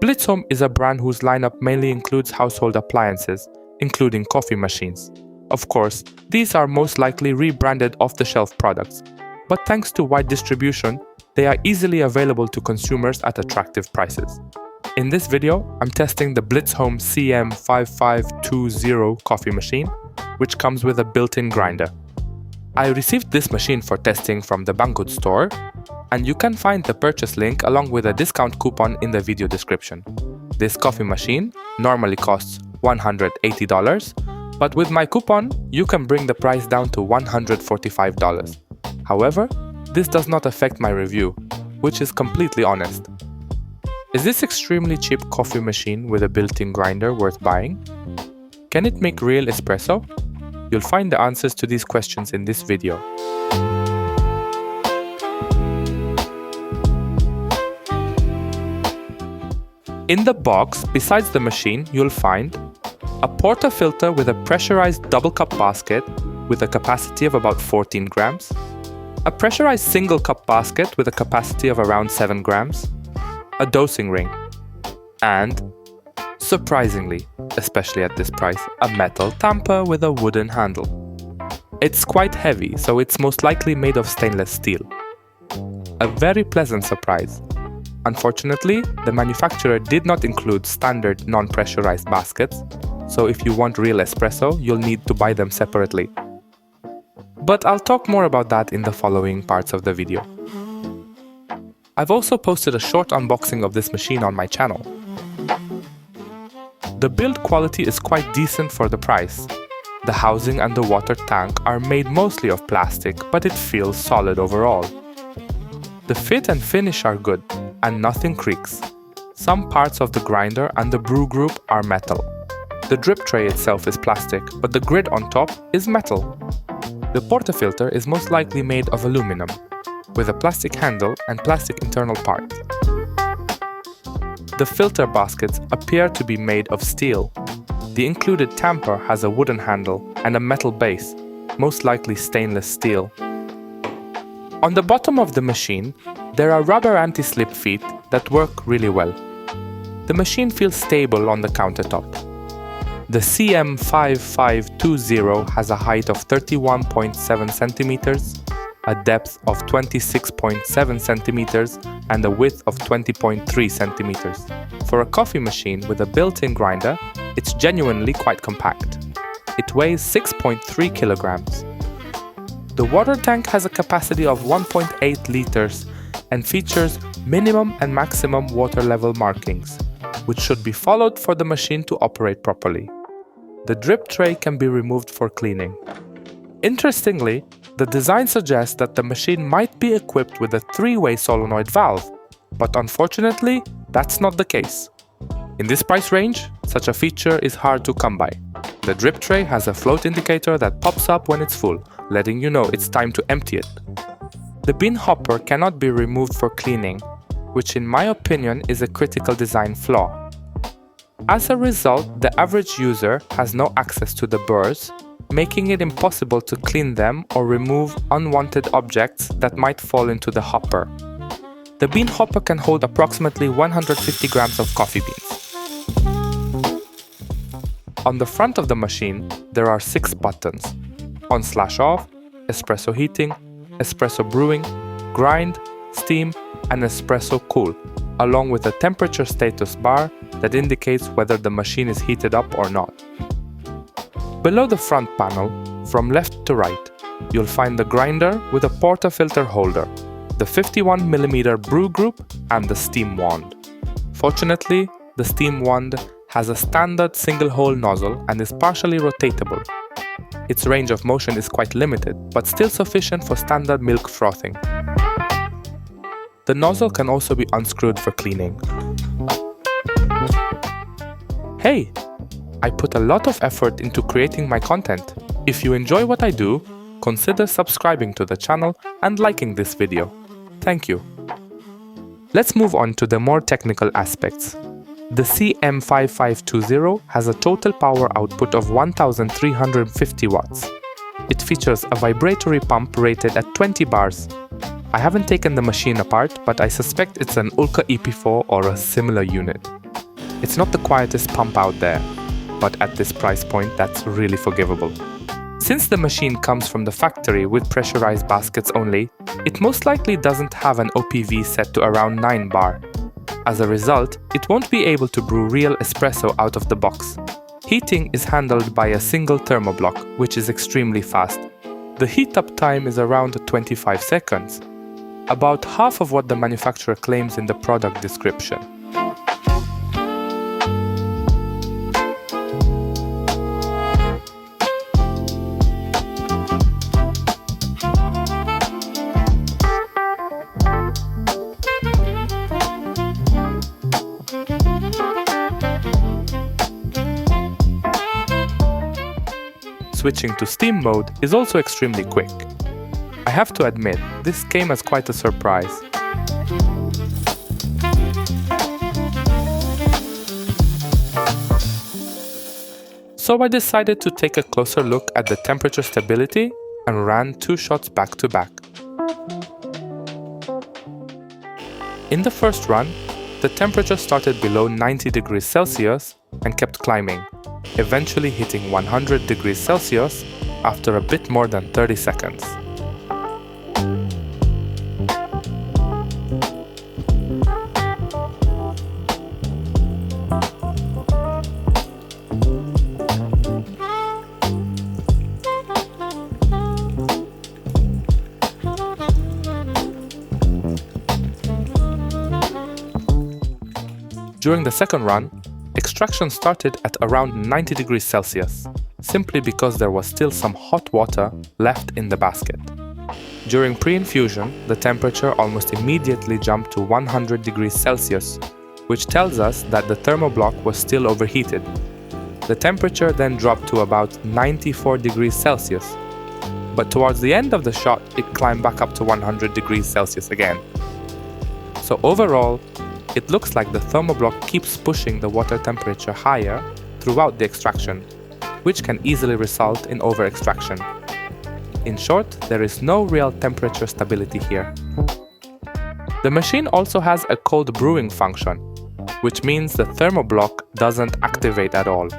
BlitzHome is a brand whose lineup mainly includes household appliances, including coffee machines. Of course, these are most likely rebranded off-the-shelf products, but thanks to wide distribution, they are easily available to consumers at attractive prices. In this video, I'm testing the BlitzHome CM5520 coffee machine, which comes with a built-in grinder. I received this machine for testing from the Banggood store, and you can find the purchase link along with a discount coupon in the video description. This coffee machine normally costs $180, but with my coupon, you can bring the price down to $145. However, this does not affect my review, which is completely honest. Is this extremely cheap coffee machine with a built-in grinder worth buying? Can it make real espresso? You'll find the answers to these questions in this video. In the box, besides the machine, you'll find a portafilter with a pressurized double cup basket with a capacity of about 14 grams, a pressurized single cup basket with a capacity of around 7 grams, a dosing ring, and, surprisingly, especially at this price, a metal tamper with a wooden handle. It's quite heavy, so it's most likely made of stainless steel. A very pleasant surprise. Unfortunately, the manufacturer did not include standard non-pressurized baskets, so if you want real espresso, you'll need to buy them separately. But I'll talk more about that in the following parts of the video. I've also posted a short unboxing of this machine on my channel. The build quality is quite decent for the price. The housing and the water tank are made mostly of plastic, but it feels solid overall. The fit and finish are good, and nothing creaks. Some parts of the grinder and the brew group are metal. The drip tray itself is plastic, but the grid on top is metal. The portafilter is most likely made of aluminum, with a plastic handle and plastic internal parts. The filter baskets appear to be made of steel. The included tamper has a wooden handle and a metal base, most likely stainless steel. On the bottom of the machine, there are rubber anti-slip feet that work really well. The machine feels stable on the countertop. The CM5520 has a height of 31.7 centimeters, a depth of 26.7 centimeters, and a width of 20.3 centimeters. For a coffee machine with a built-in grinder, it's genuinely quite compact. It weighs 6.3 kilograms. The water tank has a capacity of 1.8 liters and features minimum and maximum water level markings, which should be followed for the machine to operate properly. The drip tray can be removed for cleaning. Interestingly, the design suggests that the machine might be equipped with a 3-way solenoid valve, but unfortunately, that's not the case. In this price range, such a feature is hard to come by. The drip tray has a float indicator that pops up when it's full, letting you know it's time to empty it. The bean hopper cannot be removed for cleaning, which in my opinion is a critical design flaw. As a result, the average user has no access to the burrs, making it impossible to clean them or remove unwanted objects that might fall into the hopper. The bean hopper can hold approximately 150 grams of coffee beans. On the front of the machine, there are 6 buttons: on/off, espresso heating, espresso brewing, grind, steam, and espresso cool, along with a temperature status bar that indicates whether the machine is heated up or not. Below the front panel, from left to right, you'll find the grinder with a portafilter holder, the 51mm brew group, and the steam wand. Fortunately, the steam wand has a standard single-hole nozzle and is partially rotatable. Its range of motion is quite limited, but still sufficient for standard milk frothing. The nozzle can also be unscrewed for cleaning. Hey! I put a lot of effort into creating my content. If you enjoy what I do, consider subscribing to the channel and liking this video. Thank you. Let's move on to the more technical aspects. The CM5520 has a total power output of 1350 watts. It features a vibratory pump rated at 20 bars. I haven't taken the machine apart, but I suspect it's an Ulka EP4 or a similar unit. It's not the quietest pump out there, but at this price point, that's really forgivable. Since the machine comes from the factory with pressurized baskets only, it most likely doesn't have an OPV set to around 9 bar. As a result, it won't be able to brew real espresso out of the box. Heating is handled by a single thermoblock, which is extremely fast. The heat-up time is around 25 seconds, about half of what the manufacturer claims in the product description. Switching to steam mode is also extremely quick. I have to admit, this came as quite a surprise. So I decided to take a closer look at the temperature stability and ran 2 shots back to back. In the first run, the temperature started below 90 degrees Celsius and kept climbing, eventually hitting 100 degrees Celsius after a bit more than 30 seconds. During the second run, extraction started at around 90 degrees Celsius, simply because there was still some hot water left in the basket. During pre-infusion, the temperature almost immediately jumped to 100 degrees Celsius, which tells us that the thermoblock was still overheated. The temperature then dropped to about 94 degrees Celsius, but towards the end of the shot, it climbed back up to 100 degrees Celsius again. So overall, it looks like the thermoblock keeps pushing the water temperature higher throughout the extraction, which can easily result in over-extraction. In short, there is no real temperature stability here. The machine also has a cold brewing function, which means the thermoblock doesn't activate at all.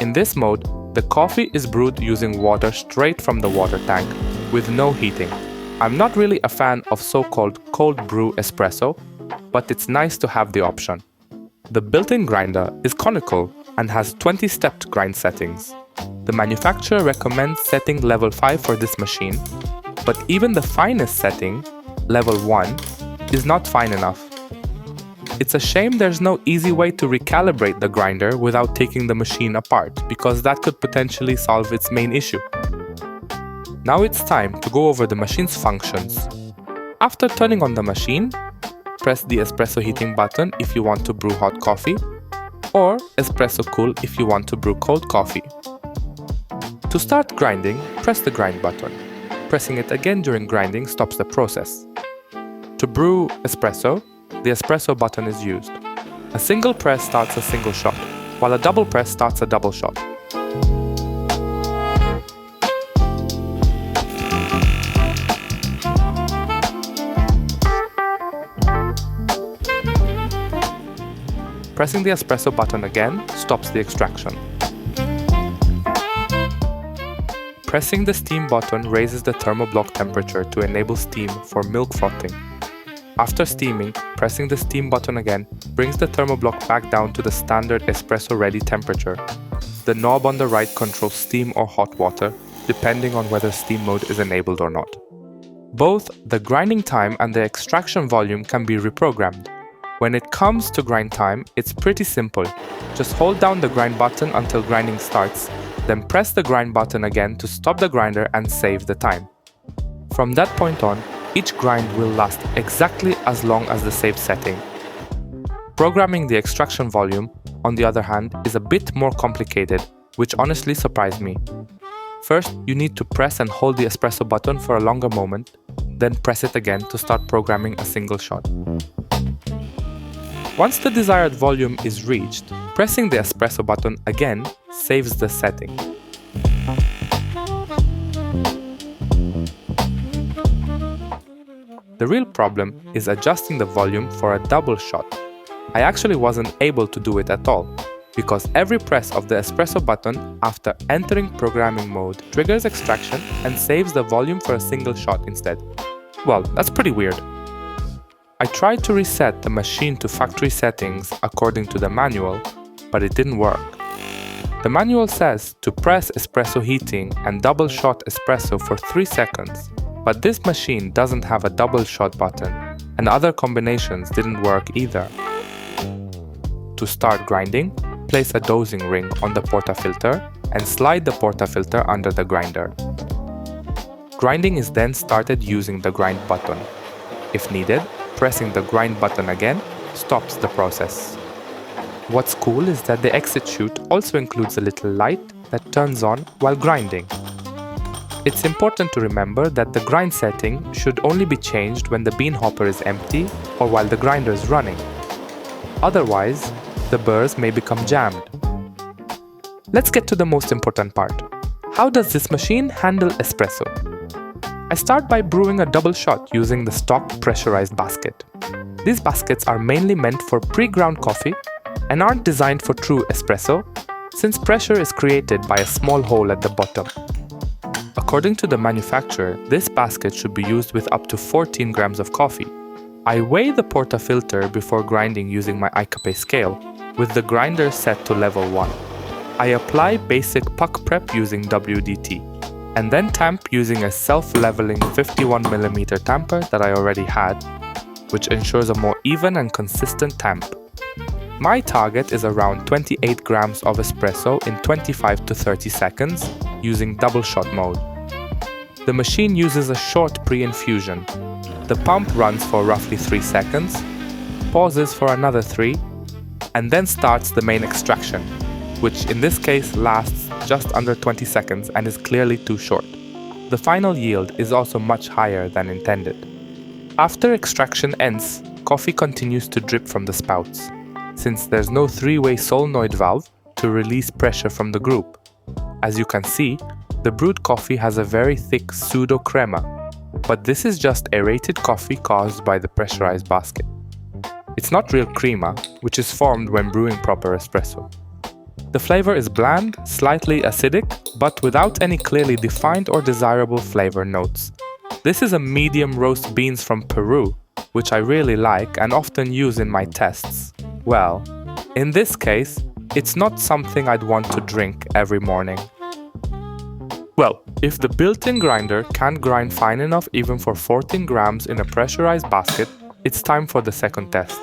In this mode, the coffee is brewed using water straight from the water tank, with no heating. I'm not really a fan of so-called cold brew espresso, but it's nice to have the option. The built-in grinder is conical and has 20-stepped grind settings. The manufacturer recommends setting level 5 for this machine, but even the finest setting, level 1, is not fine enough. It's a shame there's no easy way to recalibrate the grinder without taking the machine apart, because that could potentially solve its main issue. Now it's time to go over the machine's functions. After turning on the machine, press the espresso heating button if you want to brew hot coffee, or espresso cool if you want to brew cold coffee. To start grinding, press the grind button. Pressing it again during grinding stops the process. To brew espresso, the espresso button is used. A single press starts a single shot, while a double press starts a double shot. Pressing the espresso button again stops the extraction. Pressing the steam button raises the thermoblock temperature to enable steam for milk frothing. After steaming, pressing the steam button again brings the thermoblock back down to the standard espresso-ready temperature. The knob on the right controls steam or hot water, depending on whether steam mode is enabled or not. Both the grinding time and the extraction volume can be reprogrammed. When it comes to grind time, it's pretty simple. Just hold down the grind button until grinding starts, then press the grind button again to stop the grinder and save the time. From that point on, each grind will last exactly as long as the saved setting. Programming the extraction volume, on the other hand, is a bit more complicated, which honestly surprised me. First, you need to press and hold the espresso button for a longer moment, then press it again to start programming a single shot. Once the desired volume is reached, pressing the espresso button again saves the setting. The real problem is adjusting the volume for a double shot. I actually wasn't able to do it at all, because every press of the espresso button after entering programming mode triggers extraction and saves the volume for a single shot instead. Well, that's pretty weird. I tried to reset the machine to factory settings according to the manual, but it didn't work. The manual says to press espresso heating and double shot espresso for 3 seconds, but this machine doesn't have a double shot button, and other combinations didn't work either. To start grinding, place a dosing ring on the portafilter and slide the portafilter under the grinder. Grinding is then started using the grind button. If needed, pressing the grind button again stops the process. What's cool is that the exit chute also includes a little light that turns on while grinding. It's important to remember that the grind setting should only be changed when the bean hopper is empty or while the grinder is running. Otherwise, the burrs may become jammed. Let's get to the most important part. How does this machine handle espresso? I start by brewing a double shot using the stock pressurized basket. These baskets are mainly meant for pre-ground coffee and aren't designed for true espresso, since pressure is created by a small hole at the bottom. According to the manufacturer, this basket should be used with up to 14 grams of coffee. I weigh the portafilter before grinding using my iCape scale, with the grinder set to level 1. I apply basic puck prep using WDT, and then tamp using a self-leveling 51mm tamper that I already had, which ensures a more even and consistent tamp. My target is around 28 grams of espresso in 25 to 30 seconds using double shot mode. The machine uses a short pre-infusion. The pump runs for roughly 3 seconds, pauses for another 3, and then starts the main extraction, which in this case lasts just under 20 seconds and is clearly too short. The final yield is also much higher than intended. After extraction ends, coffee continues to drip from the spouts, since there's no 3-way solenoid valve to release pressure from the group. As you can see, the brewed coffee has a very thick pseudo-crema, but this is just aerated coffee caused by the pressurized basket. It's not real crema, which is formed when brewing proper espresso. The flavor is bland, slightly acidic, but without any clearly defined or desirable flavor notes. This is a medium roast beans from Peru, which I really like and often use in my tests. Well, in this case, it's not something I'd want to drink every morning. Well, if the built-in grinder can't grind fine enough even for 14 grams in a pressurized basket, it's time for the second test.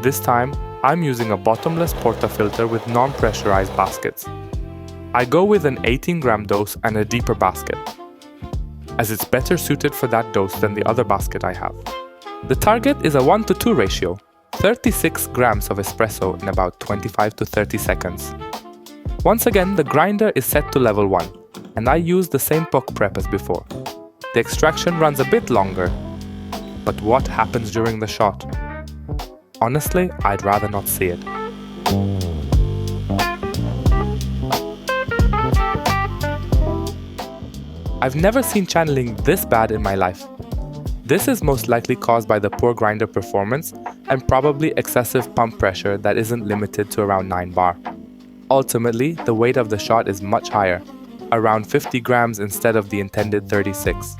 This time, I'm using a bottomless portafilter with non-pressurized baskets. I go with an 18-gram dose and a deeper basket, as it's better suited for that dose than the other basket I have. The target is a 1:2 ratio, 36 grams of espresso in about 25 to 30 seconds. Once again, the grinder is set to level 1, and I use the same puck prep as before. The extraction runs a bit longer, but what happens during the shot? Honestly, I'd rather not see it. I've never seen channeling this bad in my life. This is most likely caused by the poor grinder performance and probably excessive pump pressure that isn't limited to around 9 bar. Ultimately, the weight of the shot is much higher, around 50 grams instead of the intended 36.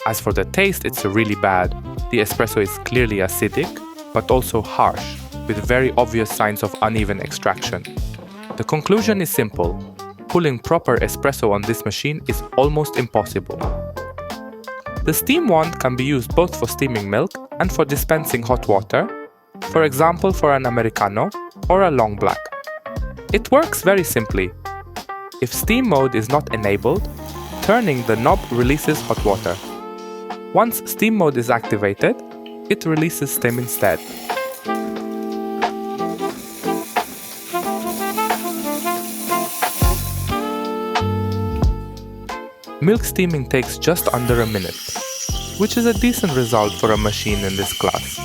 As for the taste, it's really bad. The espresso is clearly acidic, but also harsh, with very obvious signs of uneven extraction. The conclusion is simple. Pulling proper espresso on this machine is almost impossible. The steam wand can be used both for steaming milk and for dispensing hot water, for example for an Americano or a long black. It works very simply. If steam mode is not enabled, turning the knob releases hot water. Once steam mode is activated, it releases steam instead. Milk steaming takes just under a minute, which is a decent result for a machine in this class.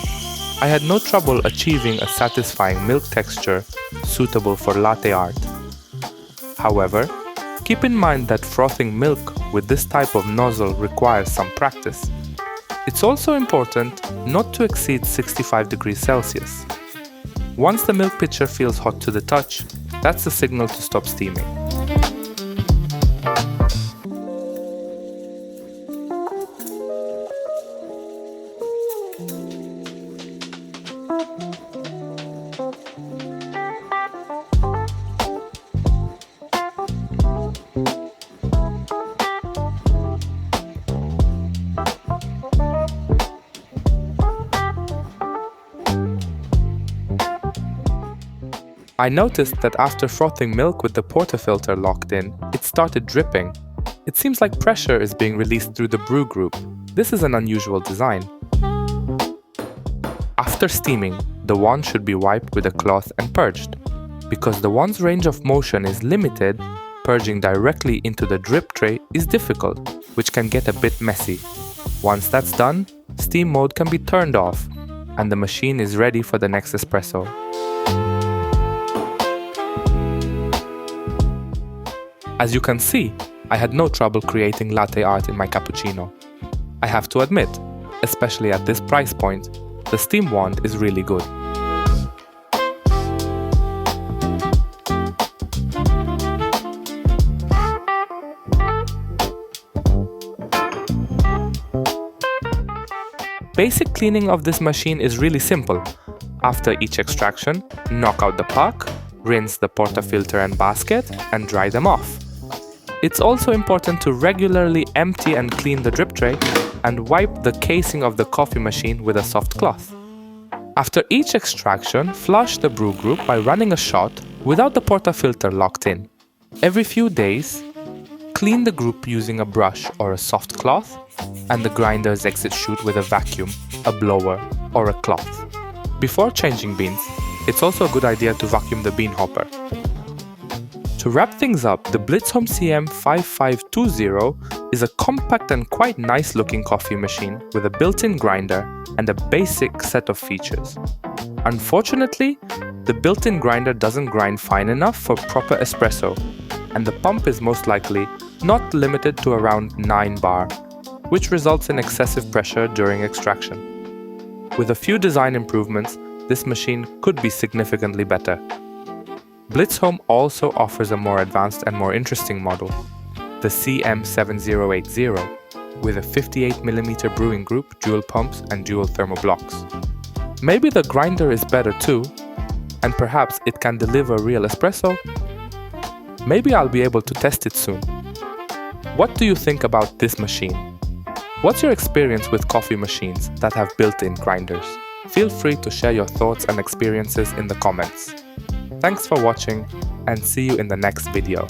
I had no trouble achieving a satisfying milk texture suitable for latte art. However, keep in mind that frothing milk with this type of nozzle requires some practice. It's also important not to exceed 65 degrees Celsius. Once the milk pitcher feels hot to the touch, that's the signal to stop steaming. I noticed that after frothing milk with the portafilter locked in, it started dripping. It seems like pressure is being released through the brew group. This is an unusual design. After steaming, the wand should be wiped with a cloth and purged. Because the wand's range of motion is limited, purging directly into the drip tray is difficult, which can get a bit messy. Once that's done, steam mode can be turned off, and the machine is ready for the next espresso. As you can see, I had no trouble creating latte art in my cappuccino. I have to admit, especially at this price point, the steam wand is really good. Basic cleaning of this machine is really simple. After each extraction, knock out the puck, rinse the portafilter and basket, and dry them off. It's also important to regularly empty and clean the drip tray and wipe the casing of the coffee machine with a soft cloth. After each extraction, flush the brew group by running a shot without the portafilter locked in. Every few days, clean the group using a brush or a soft cloth and the grinder's exit chute with a vacuum, a blower, or a cloth. Before changing beans, it's also a good idea to vacuum the bean hopper. To wrap things up, the BlitzHome CM5520 is a compact and quite nice looking coffee machine with a built-in grinder and a basic set of features. Unfortunately, the built-in grinder doesn't grind fine enough for proper espresso, and the pump is most likely not limited to around 9 bar, which results in excessive pressure during extraction. With a few design improvements, this machine could be significantly better. BlitzHome also offers a more advanced and more interesting model, the CM7080, with a 58mm brewing group, dual pumps and dual thermoblocks. Maybe the grinder is better too, and perhaps it can deliver real espresso? Maybe I'll be able to test it soon. What do you think about this machine? What's your experience with coffee machines that have built-in grinders? Feel free to share your thoughts and experiences in the comments. Thanks for watching, and see you in the next video.